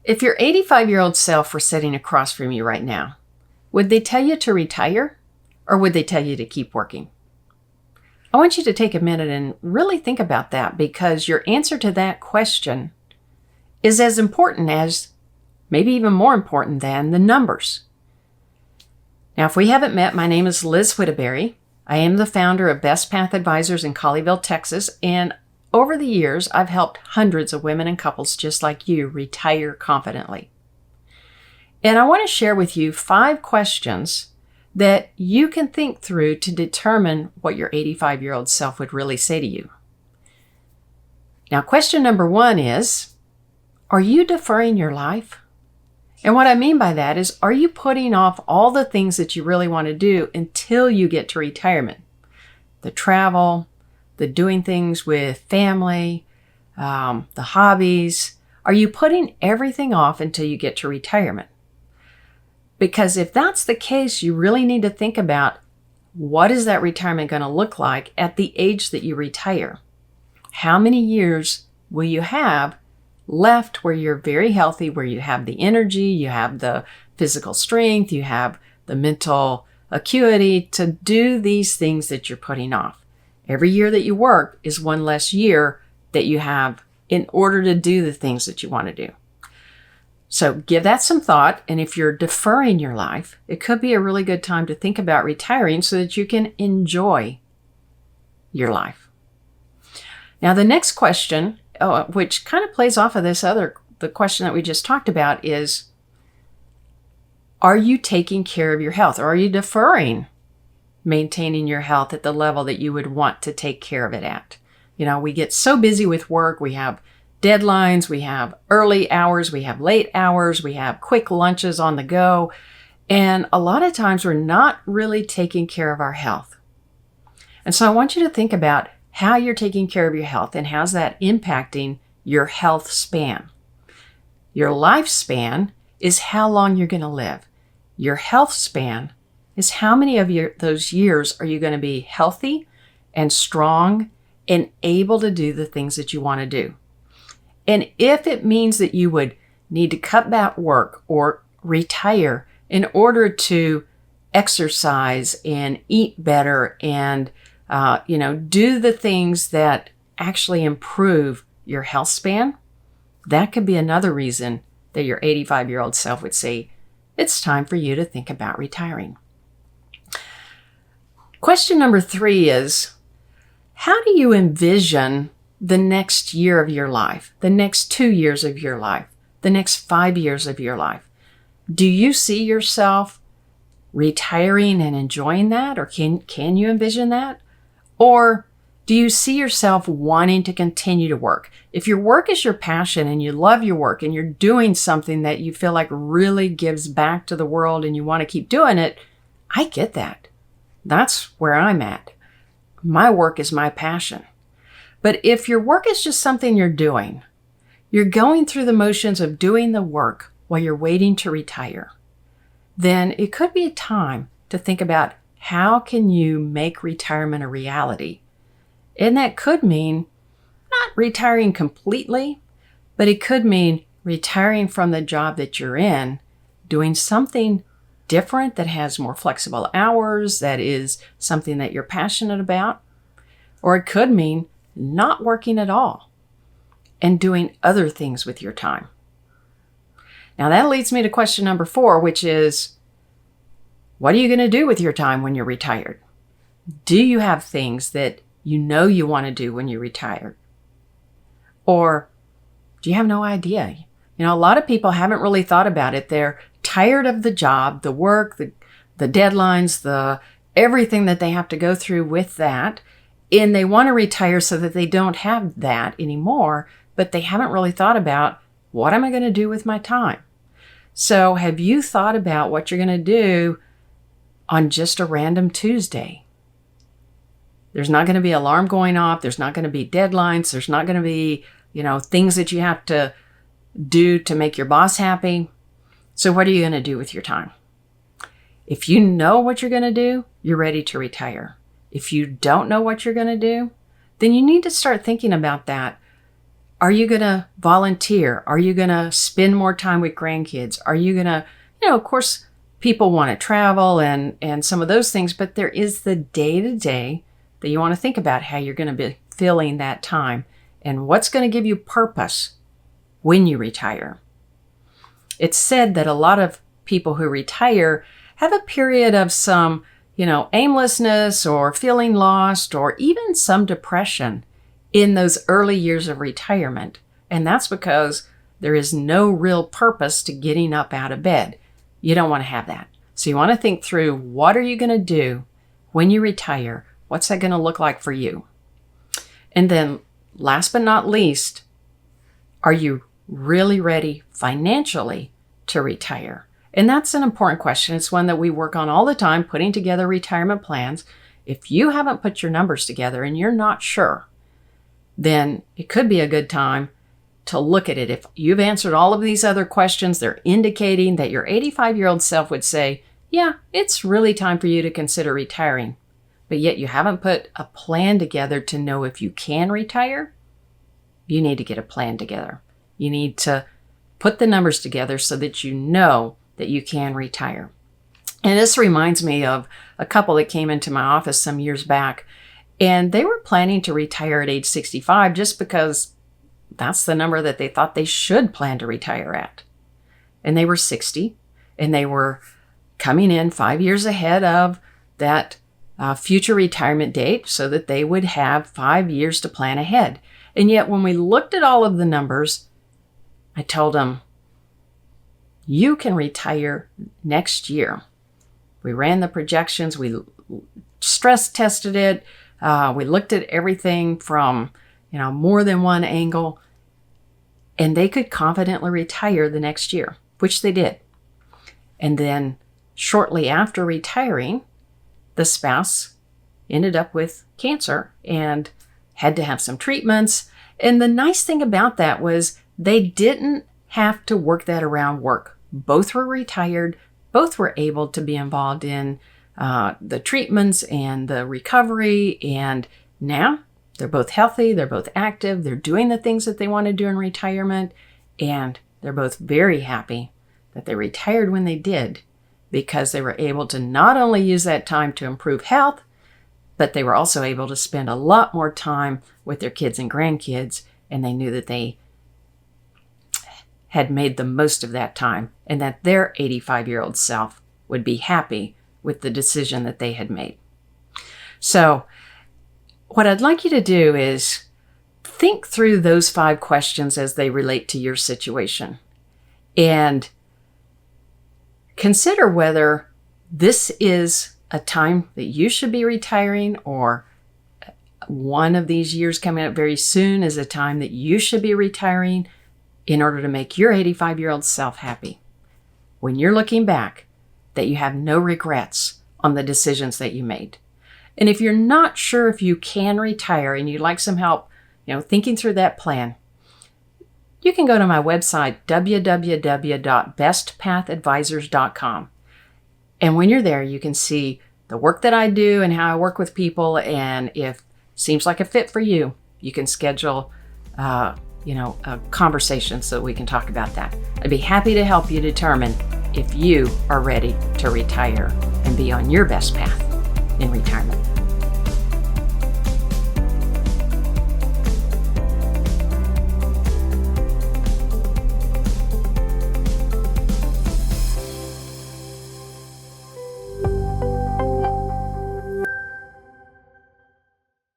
If your 85-year-old self were sitting across from you right now, would they tell you to retire or would they tell you to keep working? I want you to take a minute and really think about that, because your answer to that question is as important as, maybe even more important than, the numbers. Now, if we haven't met, my name is Liz Whittaberry. I am the founder of Best Path Advisors in Colleyville, Texas, and over the years, I've helped hundreds of women and couples just like you retire confidently. And I want to share with you 5 questions that you can think through to determine what your 85-year-old self would really say to you. Now, question number 1 is, are you deferring your life? And what I mean by that is, are you putting off all the things that you really want to do until you get to retirement? The travel, the doing things with family, the hobbies. Are you putting everything off until you get to retirement? Because if that's the case, you really need to think about, what is that retirement going to look like at the age that you retire? How many years will you have left where you're very healthy, where you have the energy, you have the physical strength, you have the mental acuity to do these things that you're putting off? Every year that you work is one less year that you have in order to do the things that you want to do. So give that some thought. And if you're deferring your life, it could be a really good time to think about retiring so that you can enjoy your life. Now, the next question, which kind of plays off of the question that we just talked about, is, are you taking care of your health? Or are you deferring maintaining your health at the level that you would want to take care of it at? You know, we get so busy with work. We have deadlines, we have early hours, we have late hours, we have quick lunches on the go. And a lot of times we're not really taking care of our health. And so I want you to think about how you're taking care of your health and how's that impacting your health span. Your lifespan is how long you're going to live. Your health span is how many of those years are you going to be healthy and strong and able to do the things that you want to do. And if it means that you would need to cut back work or retire in order to exercise and eat better and do the things that actually improve your health span, that could be another reason that your 85-year-old self would say, it's time for you to think about retiring. Question number 3 is, how do you envision the next year of your life, the next 2 years of your life, the next 5 years of your life? Do you see yourself retiring and enjoying that? Or can you envision that? Or do you see yourself wanting to continue to work? If your work is your passion and you love your work and you're doing something that you feel like really gives back to the world and you want to keep doing it, I get that. That's where I'm at. My work is my passion. But if your work is just something you're doing, you're going through the motions of doing the work while you're waiting to retire, then it could be a time to think about, how can you make retirement a reality? And that could mean not retiring completely, but it could mean retiring from the job that you're in, doing something different that has more flexible hours, that is something that you're passionate about. Or it could mean not working at all and doing other things with your time. Now that leads me to question number 4, which is, what are you going to do with your time when you're retired? Do you have things that you know you want to do when you're retired? Or do you have no idea? You know, a lot of people haven't really thought about it. They're tired of the job, the work, the deadlines, the everything that they have to go through with that. And they want to retire so that they don't have that anymore, but they haven't really thought about, what am I going to do with my time? So have you thought about what you're going to do on just a random Tuesday? There's not going to be alarm going off. There's not going to be deadlines. There's not going to be, things that you have to do to make your boss happy. So what are you going to do with your time? If you know what you're going to do, you're ready to retire. If you don't know what you're going to do, then you need to start thinking about that. Are you going to volunteer? Are you going to spend more time with grandkids? Are you going to, of course, people want to travel and some of those things, but there is the day-to-day that you want to think about how you're going to be filling that time and what's going to give you purpose when you retire. It's said that a lot of people who retire have a period of some, aimlessness or feeling lost or even some depression in those early years of retirement. And that's because there is no real purpose to getting up out of bed. You don't want to have that. So you want to think through, what are you going to do when you retire? What's that going to look like for you? And then last but not least, are you really ready financially to retire? And that's an important question. It's one that we work on all the time, putting together retirement plans. If you haven't put your numbers together and you're not sure, then it could be a good time to look at it. If you've answered all of these other questions, they're indicating that your 85-year-old self would say, yeah, it's really time for you to consider retiring. But yet you haven't put a plan together to know if you can retire. You need to get a plan together. You need to put the numbers together so that you know that you can retire. And this reminds me of a couple that came into my office some years back, and they were planning to retire at age 65 just because that's the number that they thought they should plan to retire at. And they were 60, and they were coming in 5 years ahead of that future retirement date so that they would have 5 years to plan ahead. And yet when we looked at all of the numbers, I told them, you can retire next year. We ran the projections, we stress tested it, we looked at everything from, more than one angle, and they could confidently retire the next year, which they did. And then shortly after retiring, the spouse ended up with cancer and had to have some treatments. And the nice thing about that was they didn't have to work that around work. Both were retired. Both were able to be involved in the treatments and the recovery. And now they're both healthy. They're both active. They're doing the things that they want to do in retirement. And they're both very happy that they retired when they did, because they were able to not only use that time to improve health, but they were also able to spend a lot more time with their kids and grandkids. And they knew that they had made the most of that time and that their 85-year-old self would be happy with the decision that they had made. So what I'd like you to do is think through those 5 questions as they relate to your situation and consider whether this is a time that you should be retiring, or one of these years coming up very soon is a time that you should be retiring in order to make your 85-year-old self happy. When you're looking back, that you have no regrets on the decisions that you made. And if you're not sure if you can retire and you'd like some help, thinking through that plan, you can go to my website, www.bestpathadvisors.com. And when you're there, you can see the work that I do and how I work with people. And if it seems like a fit for you, you can schedule a conversation so we can talk about that. I'd be happy to help you determine if you are ready to retire and be on your best path in retirement.